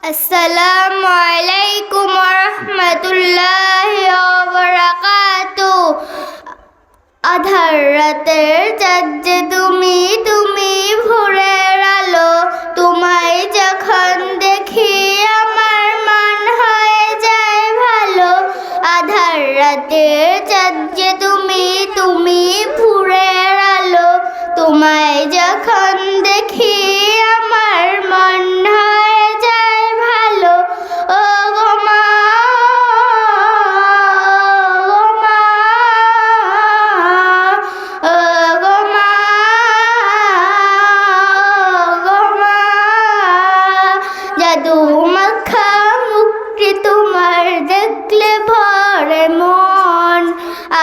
আসসালামু আলাইকুম ওয়া রাহমাতুল্লাহি ওয়া বারাকাতুহু। আধার রাতের চাঁদ যে তুমি, তুমি ভোরের আলো, তোমায় যখন দেখি আমার মন হয়ে যায় ভালো। আধার রাতের চাঁদ যে তুমি, তুমি ভোরের আলো, তোমায় যখন দেখি আমার মন হয়ে যায় ভালো। ও গো মা, ও মা, ও গো মা, ও গো মা, জাদু মাখা মুখটি তোমার দেখলে ভরে মন।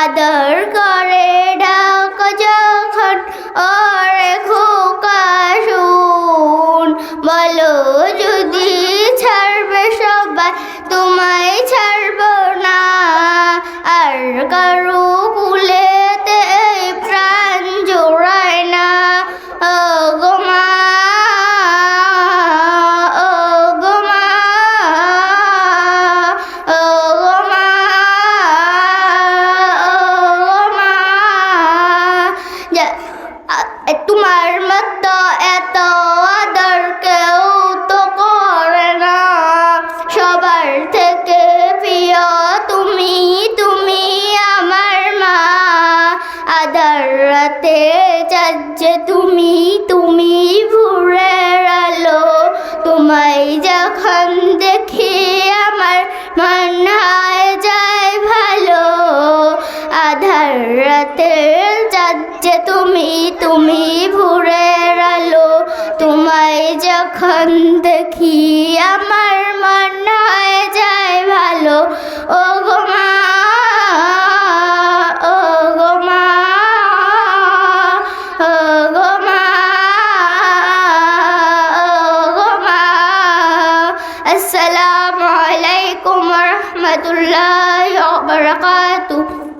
আদর করে ডাক যখন ওরে খোকা শুন, বলো যদি ছাড়বে সবাই তোমায় ছাড়বো না। আর কারো কুলেতে এই প্রাণ জোড়ায় না। ও গো মা, ও গো মা, ও গো মা, ও গো মা, তোমার মতো এত আদর কেউ তো করে না। সবার থেকে প্রিয় তুমি, তুমি আমার মা। আধার রাতে চাঁদ যে তুমি, তুমি ভোরের আলো, তোমায় যখন দেখি আমার মন হয়ে যায় ভালো। আধার রাতের চাঁদ যে তুমি, তুমি ভোরের আলো, তোমায় যখন দেখি আমার মন হয়ে যায় ভালো। ও গো মা, ও গো মা, ও গো মা, ও গো মা। আসসালামু আলাইকুম ওয়া রাহমাতুল্লাহি ওয়া বারাকাতুহু।